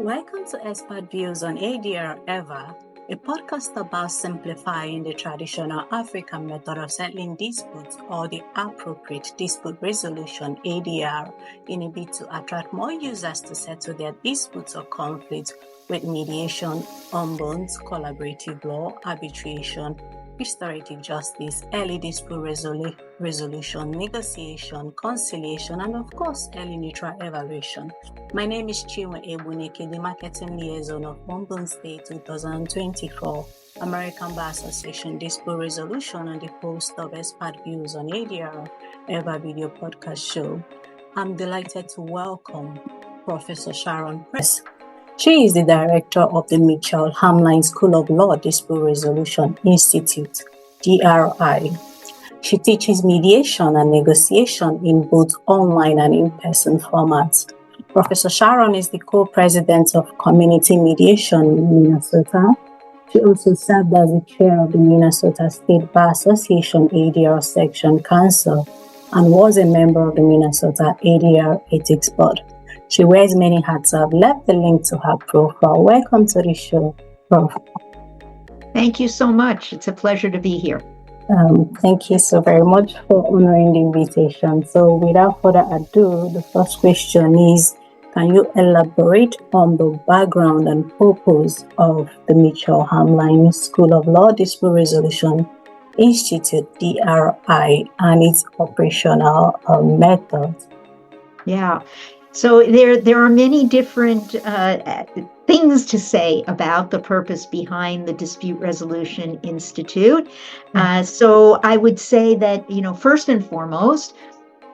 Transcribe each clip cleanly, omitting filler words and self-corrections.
Welcome to Expert Views on ADR Ever, a podcast about simplifying the traditional African method of settling disputes or the appropriate dispute resolution ADR in a bid to attract more users to settle their disputes or conflicts with mediation, ombuds, collaborative law, arbitration, restorative justice, early dispute resolution, negotiation, conciliation, and of course, early neutral evaluation. My name is DrChinweEgbunike, the Marketing Liaison of Ombud State 2024 American Bar Association Dispute Resolution and the host of Expert Views on ADR Ever video podcast show. I'm delighted to welcome Professor Sharon Press. She is the director of the Hamline School of Law Dispute Resolution Institute, DRI. She teaches mediation and negotiation in both online and in-person formats. Professor Sharon is the co-president of Community Mediation in Minnesota. She also served as the chair of the Minnesota State Bar Association ADR Section Council and was a member of the Minnesota ADR Ethics Board. She wears many hats. I've left the link to her profile. Welcome to the show, Prof. Thank you so much. It's a pleasure to be here. Thank you so very much for honoring the invitation. So without further ado, the first question is, can you elaborate on the background and purpose of the Hamline School of Law Dispute Resolution Institute, DRI, and its operational methods? Yeah. So there are many different things to say about the purpose behind the Dispute Resolution Institute. So I would say that, first and foremost,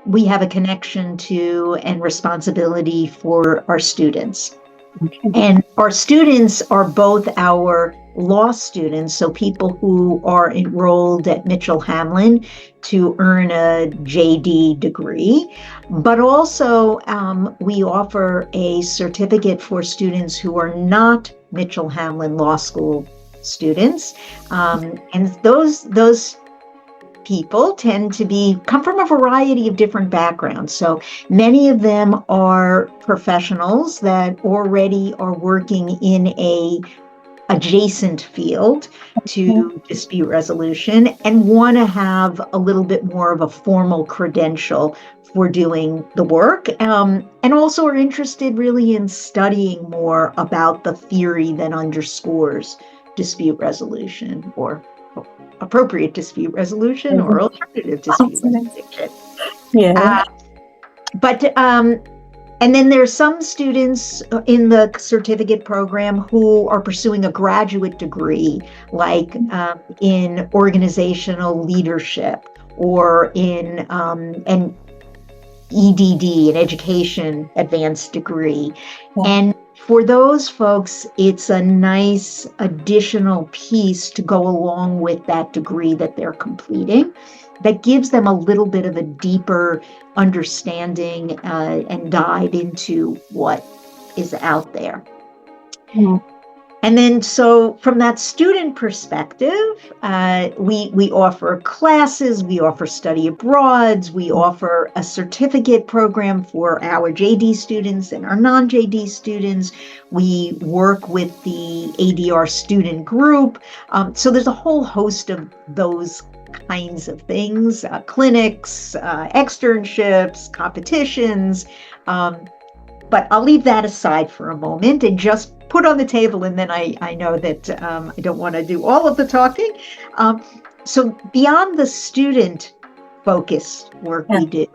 we have a connection to and responsibility for our students. Okay. And our students are both our law students, so people who are enrolled at Hamline to earn a JD degree, but also we offer a certificate for students who are not Hamline Law School students, and those people tend to come from a variety of different backgrounds. So many of them are professionals that already are working in a adjacent field to dispute resolution and want to have a little bit more of a formal credential for doing the work, and also are interested really in studying more about the theory that underscores dispute resolution or appropriate dispute resolution or alternative dispute resolution. Yeah. And then there are some students in the certificate program who are pursuing a graduate degree, like in organizational leadership or in an EDD, an education advanced degree. Yeah. And for those folks, it's a nice additional piece to go along with that degree that they're completing that gives them a little bit of a deeper understanding and dive into what is out there. Mm-hmm. And then, so from that student perspective, we offer classes, we offer study abroads, we offer a certificate program for our JD students and our non-JD students. We work with the ADR student group. So there's a whole host of those kinds of things, clinics, externships, competitions. But I'll leave that aside for a moment and just put on the table, and then I know that I don't want to do all of the talking. So beyond the student-focused work we do,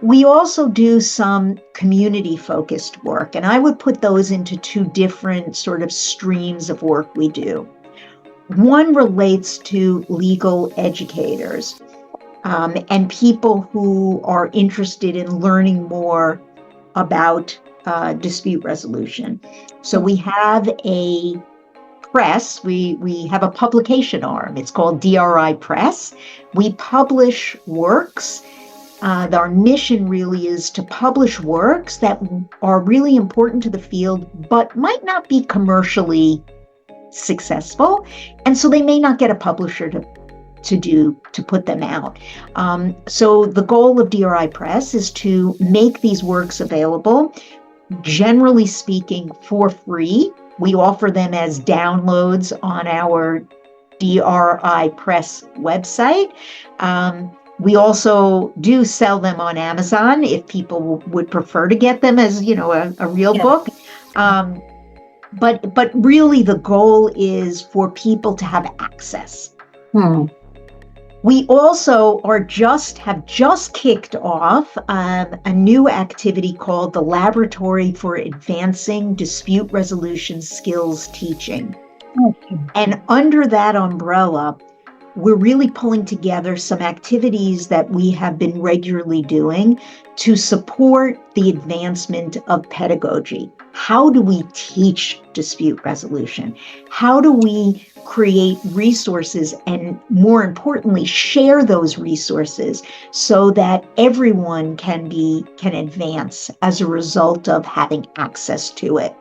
we also do some community-focused work, and I would put those into two different sort of streams of work we do. One relates to legal educators and people who are interested in learning more about dispute resolution. So we have a press, we have a publication arm. It's called DRI Press. We publish works. Our mission really is to publish works that are really important to the field, but might not be commercially successful. And so they may not get a publisher to put them out. So the goal of DRI Press is to make these works available generally speaking, for free. We offer them as downloads on our DRI Press website. We also do sell them on Amazon if people would prefer to get them as, a real book. But really the goal is for people to have access. We also have just kicked off a new activity called the Laboratory for Advancing Dispute Resolution Skills Teaching. Okay. And under that umbrella, we're really pulling together some activities that we have been regularly doing to support the advancement of pedagogy. How do we teach dispute resolution? How do we create resources and, more importantly, share those resources so that everyone can advance as a result of having access to it?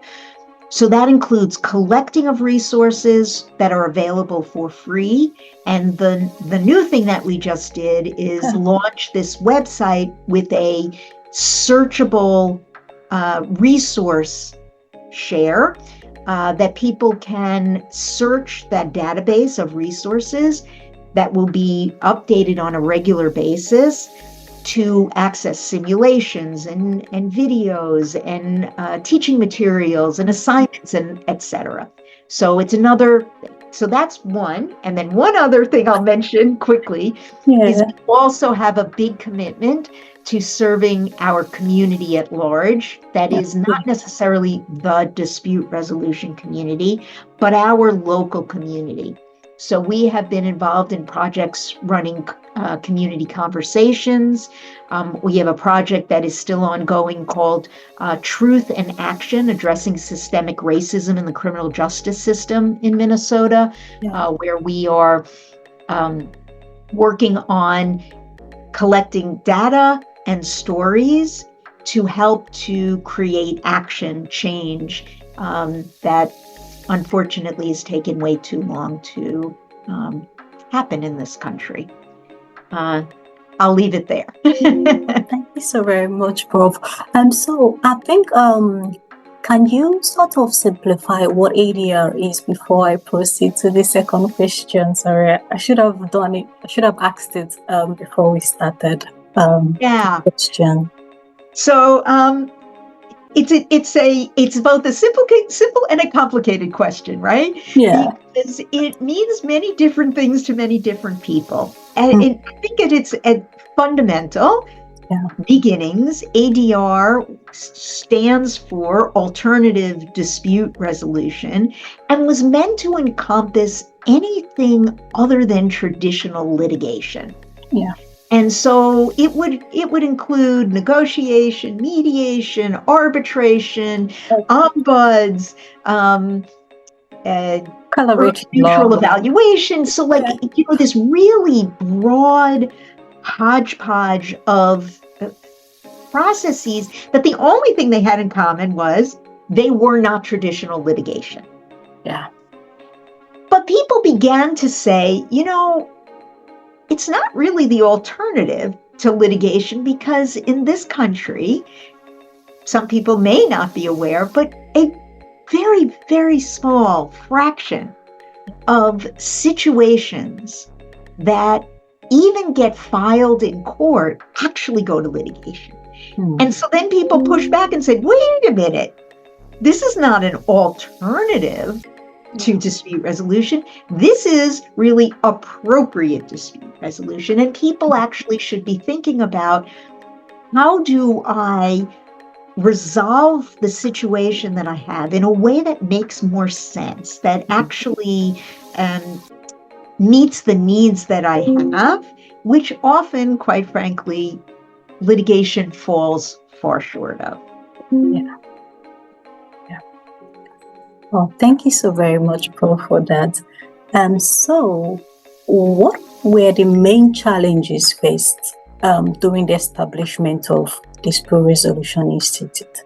So that includes collecting of resources that are available for free. And the new thing that we just did is launch this website with a searchable resource share that people can search that database of resources that will be updated on a regular basis to access simulations and videos and teaching materials and assignments and etc. So so that's one. And then one other thing I'll mention quickly is we also have a big commitment to serving our community at large. That is not necessarily the dispute resolution community, but our local community. So we have been involved in projects running community conversations. We have a project that is still ongoing called Truth and Action, Addressing Systemic Racism in the Criminal Justice System in Minnesota, where we are working on collecting data and stories to help to create action change that unfortunately has taken way too long to happen in this country. I'll leave it there. Thank you so very much, Prof. So I think, can you sort of simplify what ADR is before I proceed to the second question? Sorry, I should have done it. I should have asked it before we started. The question. So it's both a simple and a complicated question, right? Yeah. Because it means many different things to many different people. And I think it's at fundamental beginnings, ADR stands for Alternative Dispute Resolution and was meant to encompass anything other than traditional litigation. Yeah. And so it would include negotiation, mediation, arbitration, ombuds, neutral evaluation. So this really broad hodgepodge of processes that the only thing they had in common was they were not traditional litigation. Yeah. But people began to say, it's not really the alternative to litigation because in this country, some people may not be aware, but a very, very small fraction of situations that even get filed in court actually go to litigation. And so then people push back and say, wait a minute, this is not an alternative to dispute resolution. This is really appropriate dispute resolution. And people actually should be thinking about, how do I resolve the situation that I have in a way that makes more sense, that actually meets the needs that I have, which often, quite frankly, litigation falls far short of. Yeah. Well, thank you so very much, Prof, for that. So what were the main challenges faced during the establishment of Dispute Resolution Institute?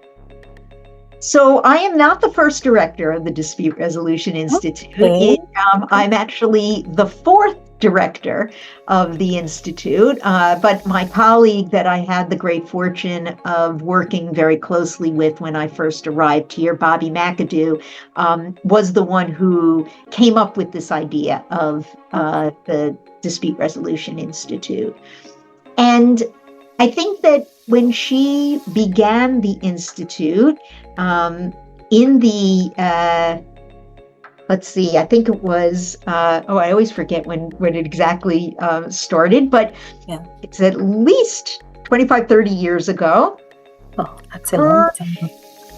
So I am not the first director of the Dispute Resolution Institute. Okay. I'm actually the fourth director of the Institute, but my colleague that I had the great fortune of working very closely with when I first arrived here, Bobby McAdoo, was the one who came up with this idea of the Dispute Resolution Institute. And I think that when she began the Institute, in the, let's see, I think it was, I always forget when it exactly started, but Yeah. it's at least 25, 30 years ago. Oh, that's a long time.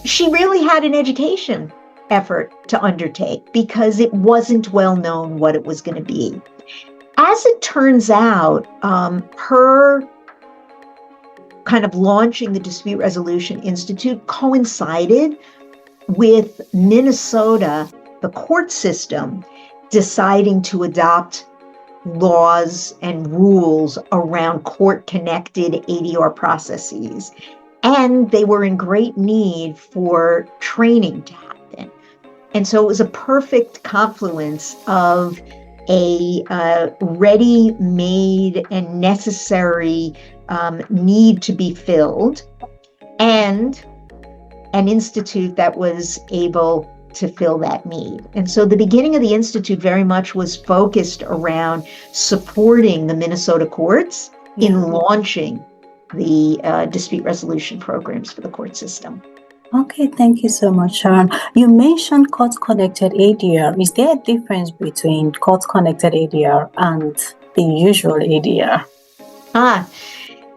She really had an education effort to undertake because it wasn't well known what it was going to be. As it turns out, her kind of launching the Dispute Resolution Institute coincided with Minnesota, the court system, deciding to adopt laws and rules around court-connected ADR processes. And they were in great need for training to happen. And so it was a perfect confluence of a ready-made and necessary need to be filled, and an institute that was able to fill that need. And so the beginning of the Institute very much was focused around supporting the Minnesota courts in launching the dispute resolution programs for the court system. Okay, thank you so much, Sharon. You mentioned court-connected ADR. Is there a difference between court-connected ADR and the usual ADR?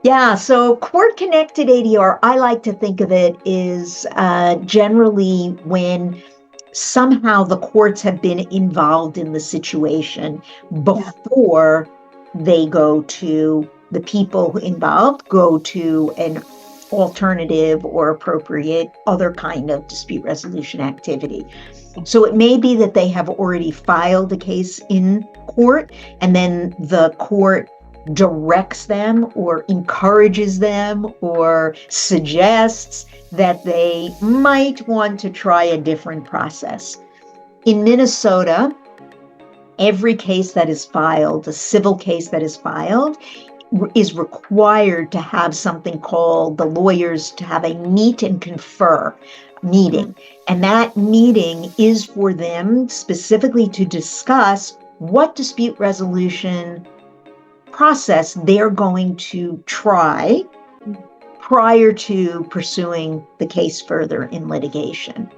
Yeah, so court-connected ADR, I like to think of it is generally when somehow the courts have been involved in the situation before they go to the people involved, go to an alternative or appropriate other kind of dispute resolution activity. So it may be that they have already filed a case in court, and then the court directs them or encourages them or suggests that they might want to try a different process. In Minnesota, every case that is filed, a civil case that is filed, is required to have something called the lawyers to have a meet and confer meeting. And that meeting is for them specifically to discuss what dispute resolution process they're going to try prior to pursuing the case further in litigation.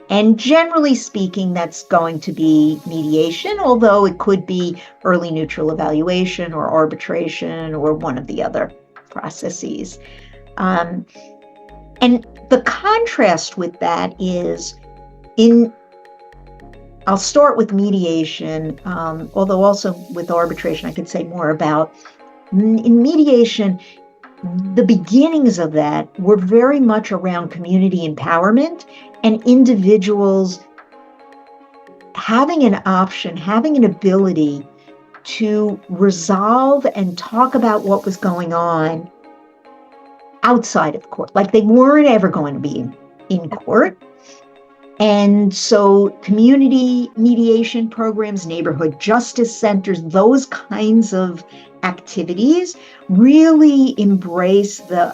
And generally speaking, that's going to be mediation, although it could be early neutral evaluation or arbitration or one of the other processes. And the contrast with that is I'll start with mediation, although also with arbitration I could say more about. In mediation, the beginnings of that were very much around community empowerment and individuals having an option, having an ability to resolve and talk about what was going on outside of court, like they weren't ever going to be in court. And so community mediation programs, neighborhood justice centers, those kinds of activities really embrace the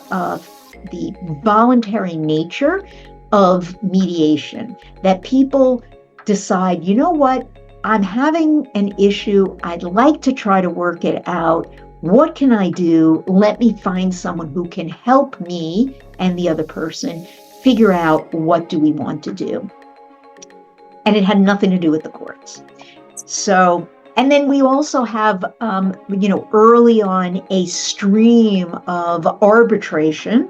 voluntary nature of mediation, that people decide, you know what, I'm having an issue, I'd like to try to work it out. What can I do? Let me find someone who can help me and the other person figure out what do we want to do. And it had nothing to do with the courts. So, and then we also have, early on a stream of arbitration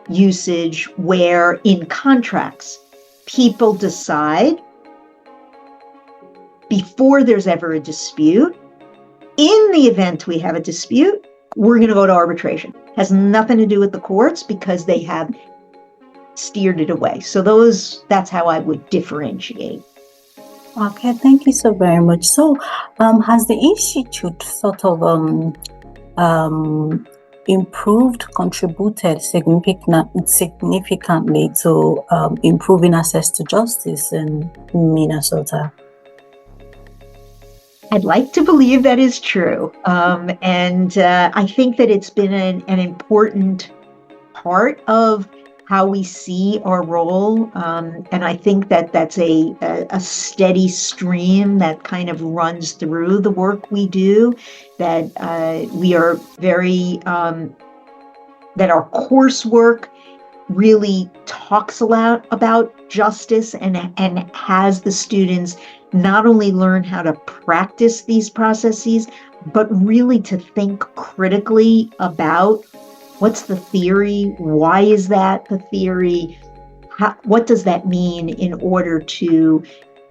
usage where in contracts, people decide before there's ever a dispute, in the event we have a dispute, we're going to go to arbitration. Has nothing to do with the courts because they have steered it away. So that's how I would differentiate. Okay, thank you so very much. So has the Institute sort of contributed significantly to improving access to justice in Minnesota? I'd like to believe that is true. And I think that it's been an important part of how we see our role. And I think that that's a steady stream that kind of runs through the work we do, that we are very, that our coursework really talks a lot about justice and has the students not only learn how to practice these processes, but really to think critically about what's the theory, why is that the theory, what does that mean in order to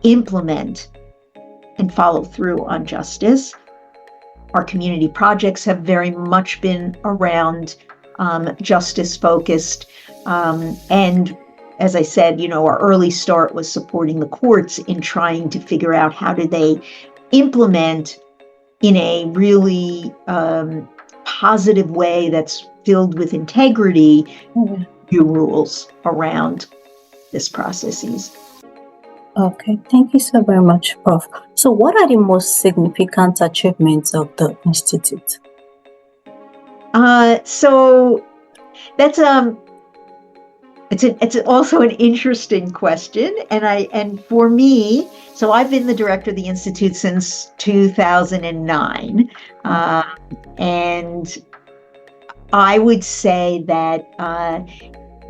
implement and follow through on justice. Our community projects have very much been around justice focused. And as I said, our early start was supporting the courts in trying to figure out how do they implement in a really positive way that's filled with integrity, new rules around this processes. Okay, thank you so very much, Prof. So what are the most significant achievements of the Institute? So that's it's also an interesting question, and for me, so I've been the director of the Institute since 2009, and I would say that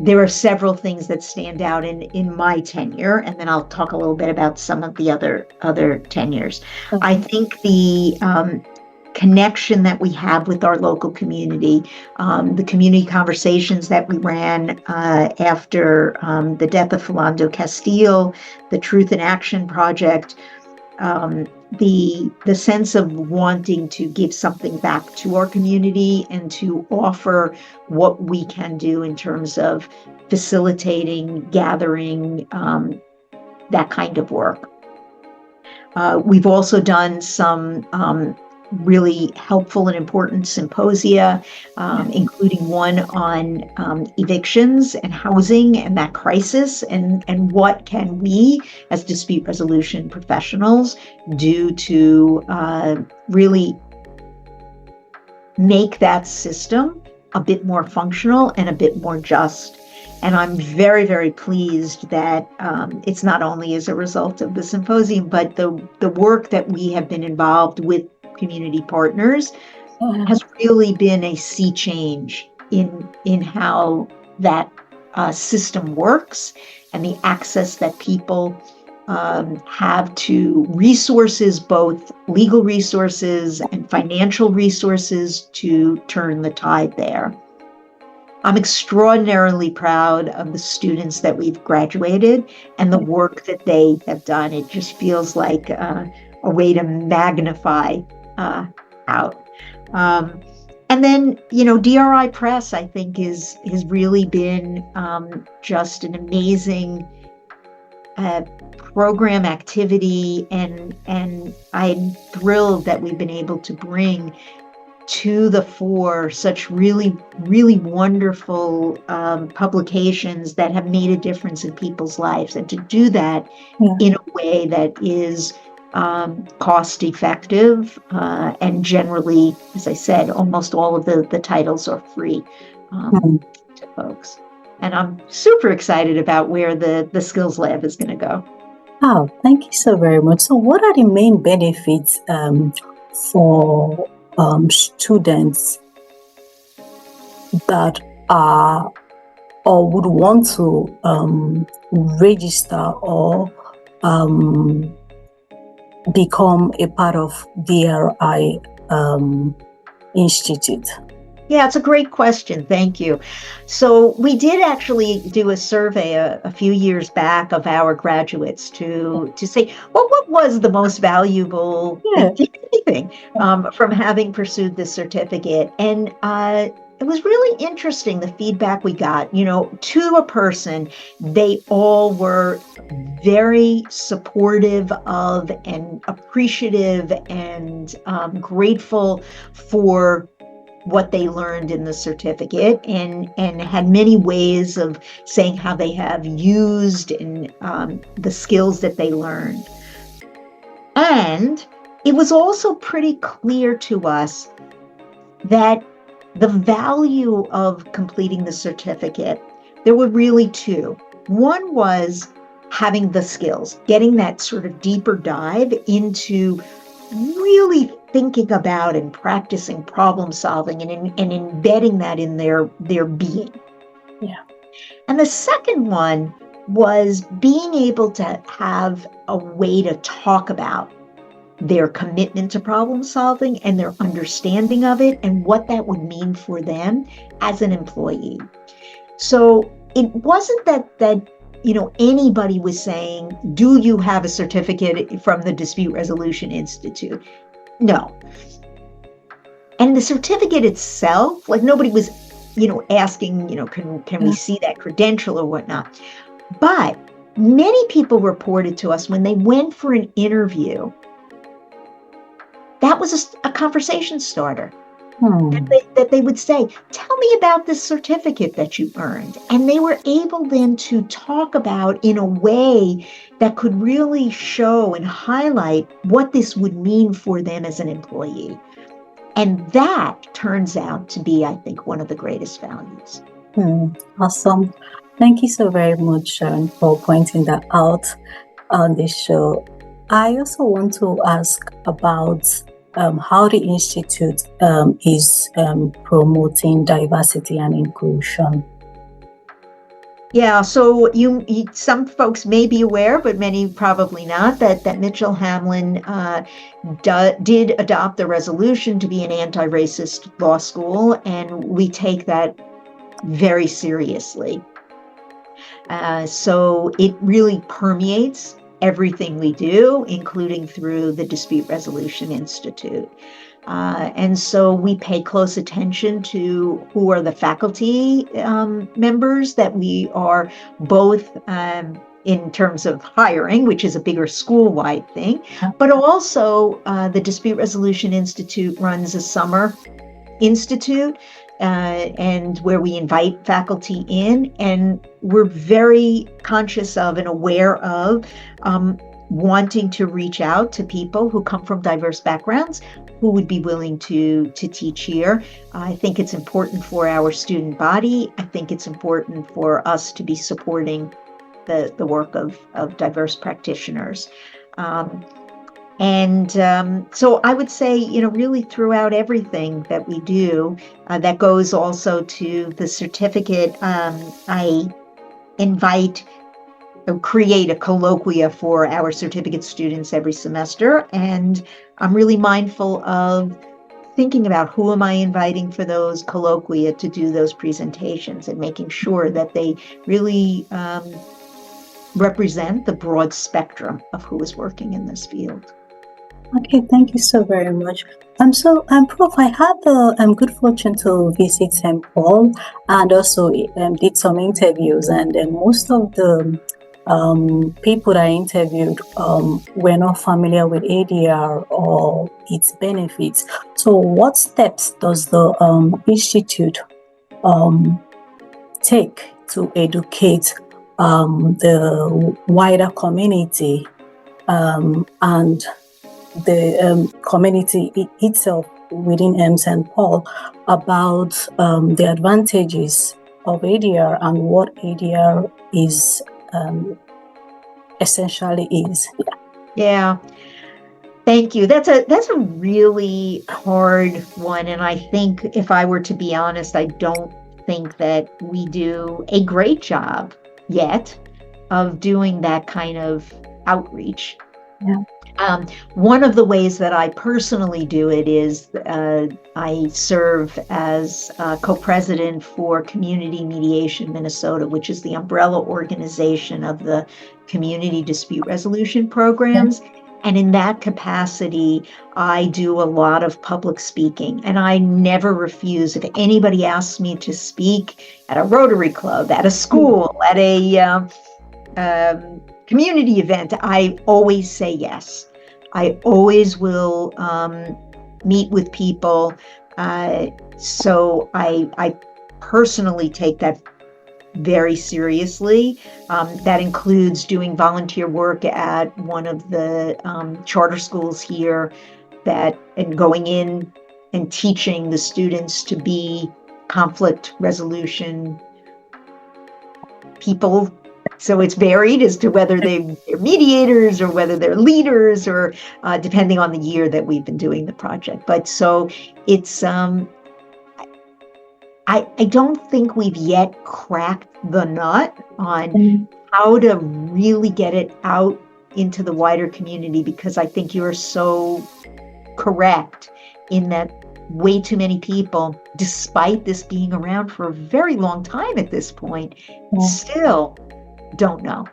there are several things that stand out in my tenure, and then I'll talk a little bit about some of the other tenures. Okay. I think the connection that we have with our local community, the community conversations that we ran after the death of Philando Castile, the Truth in Action Project, the sense of wanting to give something back to our community and to offer what we can do in terms of facilitating, gathering, that kind of work. We've also done some really helpful and important symposia, including one on evictions and housing and that crisis, and what can we as dispute resolution professionals do to really make that system a bit more functional and a bit more just. And I'm very, very pleased that it's not only as a result of the symposium, but the work that we have been involved with community partners has really been a sea change in how that system works and the access that people have to resources, both legal resources and financial resources, to turn the tide there. I'm extraordinarily proud of the students that we've graduated and the work that they have done. It just feels like a way to magnify out. And then, DRI Press, I think, has really been just an amazing program activity, and I'm thrilled that we've been able to bring to the fore such really, really wonderful publications that have made a difference in people's lives, and to do that in a way that is cost effective, and generally, as I said, almost all of the titles are free to folks. And I'm super excited about where the Skills Lab is going to go. Oh, thank you so very much. So what are the main benefits for students that are or would want to register or become a part of DRI Institute? Yeah, it's a great question. Thank you. So we did actually do a survey a few years back of our graduates to say, well, what was the most valuable thing from having pursued this certificate? And it was really interesting, the feedback we got. To a person, they all were very supportive of and appreciative and grateful for what they learned in the certificate, and had many ways of saying how they have used and the skills that they learned. And it was also pretty clear to us that the value of completing the certificate, there were really two. One was having the skills, getting that sort of deeper dive into really thinking about and practicing problem solving and embedding that in their being. Yeah. And the second one was being able to have a way to talk about their commitment to problem solving and their understanding of it and what that would mean for them as an employee. So it wasn't that anybody was saying, do you have a certificate from the Dispute Resolution Institute? No. And the certificate itself, like nobody was, asking, can we see that credential or whatnot? But many people reported to us when they went for an interview, that was a conversation starter. That they would say, tell me about this certificate that you earned. And they were able then to talk about in a way that could really show and highlight what this would mean for them as an employee. And that turns out to be, I think, one of the greatest values. Awesome. Thank you so very much, Sharon, for pointing that out on this show. I also want to ask about how the Institute is promoting diversity and inclusion. Yeah, so you some folks may be aware, but many probably not, that Mitchell Hamline did adopt the resolution to be an anti-racist law school, and we take that very seriously. So it really permeates everything we do, including through the Dispute Resolution Institute. And so we pay close attention to who are the faculty members that we are both in terms of hiring, which is a bigger school-wide thing, but also the Dispute Resolution Institute runs a summer institute and where we invite faculty in, and we're very conscious of and aware of wanting to reach out to people who come from diverse backgrounds who would be willing to teach here. I think it's important for our student body. I think it's important for us to be supporting the work of diverse practitioners. So I would say, really throughout everything that we do, that goes also to the certificate, I create a colloquia for our certificate students every semester. And I'm really mindful of thinking about who am I inviting for those colloquia to do those presentations and making sure that they really represent the broad spectrum of who is working in this field. Okay, thank you so very much. Prof, I had the good fortune to visit St. Paul and also did some interviews, and most of the people that I interviewed were not familiar with ADR or its benefits. So what steps does the Institute take to educate the wider community and the community itself within St. Paul about the advantages of ADR and what ADR is essentially is? Yeah. Thank you. That's a really hard one. And I think, if I were to be honest, I don't think that we do a great job yet of doing that kind of outreach. Yeah. One of the ways that I personally do it is I serve as co-president for Community Mediation Minnesota, which is the umbrella organization of the community dispute resolution programs. Yeah. And in that capacity, I do a lot of public speaking, and I never refuse. If anybody asks me to speak at a Rotary Club, at a school, at a community event, I always say yes. I always will meet with people So I personally take that very seriously. That includes doing volunteer work at one of the charter schools here, and going in and teaching the students to be conflict resolution people. So it's varied as to whether they're mediators or whether they're leaders, or depending on the year that we've been doing the project. But so it's I don't think we've yet cracked the nut on how to really get it out into the wider community, because I think you're so correct in that way too many people, despite this being around for a very long time at this point, still don't know.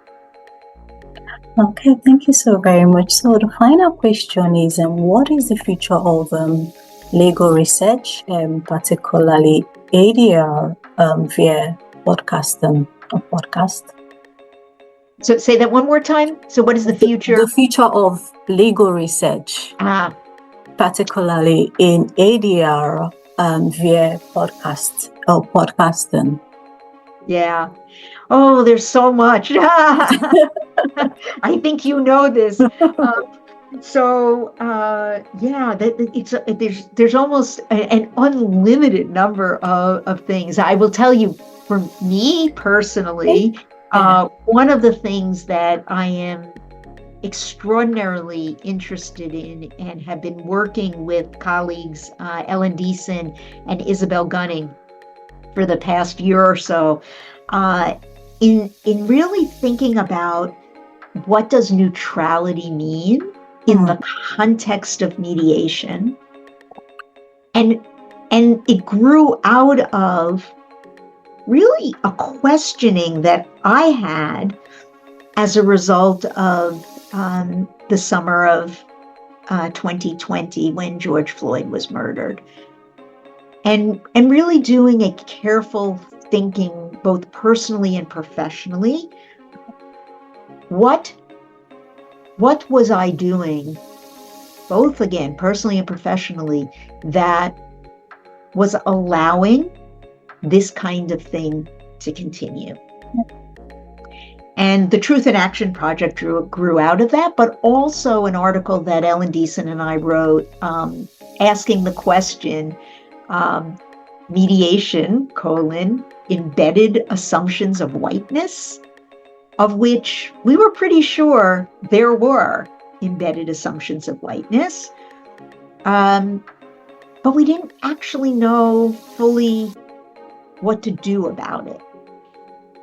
Okay, thank you so very much. So the final question is, what is the future of legal research, particularly ADR via podcast? So say that one more time. So what is the future? The future of legal research, particularly in ADR via podcast or podcasting. Yeah. Oh, there's so much. I think you know this. There's almost an unlimited number of things. I will tell you, for me personally, one of the things that I am extraordinarily interested in and have been working with colleagues Ellen Deason and Isabel Gunning for the past year or so, in really thinking about what does neutrality mean in the context of mediation. And it grew out of really a questioning that I had as a result of the summer of 2020, when George Floyd was murdered. And really doing a careful thinking, both personally and professionally. What was I doing, both again, personally and professionally, that was allowing this kind of thing to continue? And the Truth in Action Project grew out of that, but also an article that Ellen Deason and I wrote, asking the question, mediation, embedded assumptions of whiteness, of which we were pretty sure there were embedded assumptions of whiteness. But we didn't actually know fully what to do about it.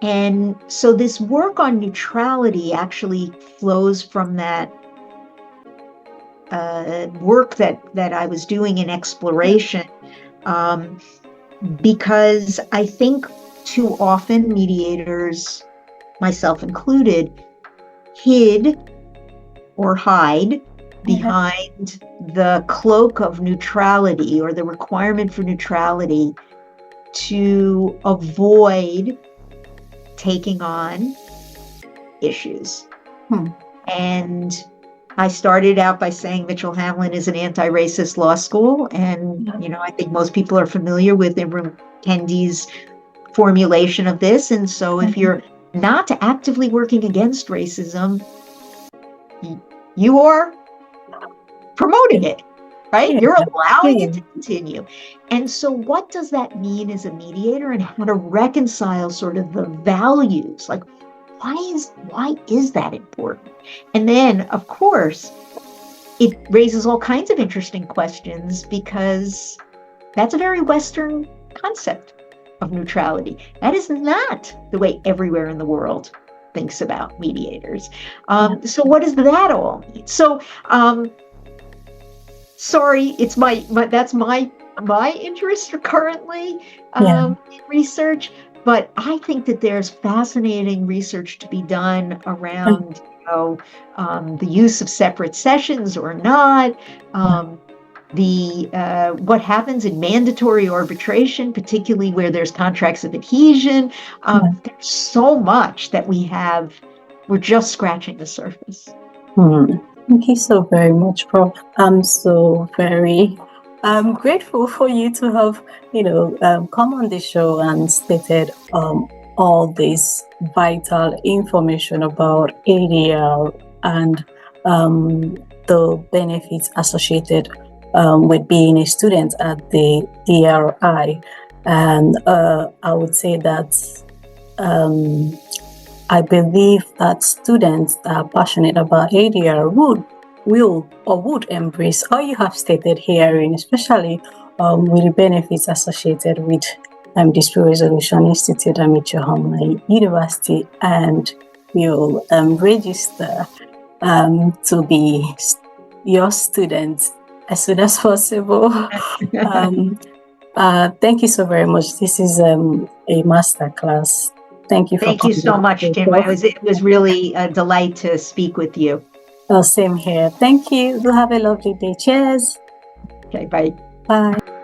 And so this work on neutrality actually flows from that work that I was doing in exploration, because I think too often mediators, myself included, hid or hide behind the cloak of neutrality, or the requirement for neutrality, to avoid taking on issues. And I started out by saying Mitchell Hamline is an anti-racist law school. And, I think most people are familiar with Ibram Kendi's formulation of this. And so if you're not actively working against racism, you are promoting it, right? You're allowing it to continue. And so what does that mean as a mediator, and how to reconcile sort of the values? Like, why is that important? And then, of course, it raises all kinds of interesting questions, because that's a very Western concept of neutrality. That is not the way everywhere in the world thinks about mediators. So what does that all mean? So, sorry, it's that's my interest currently in research. But I think that there's fascinating research to be done around, the use of separate sessions or not, what happens in mandatory arbitration, particularly where there's contracts of adhesion. There's so much that we're just scratching the surface. Thank you so very much, Prof. I'm so very I'm grateful for you to have, come on the show and stated all this vital information about ADR and the benefits associated with being a student at the DRI. And I would say that I believe that students that are passionate about ADR would embrace all you have stated herein, especially with the benefits associated with Dispute Resolution Institute and with your Hamline University, and you'll register to be your student as soon as possible. Thank you so very much. This is a masterclass. Thank you. Thank you so much, Chinwe. It was really a delight to speak with you. Oh, same here. Thank you. Do have a lovely day. Cheers. Okay, bye. Bye.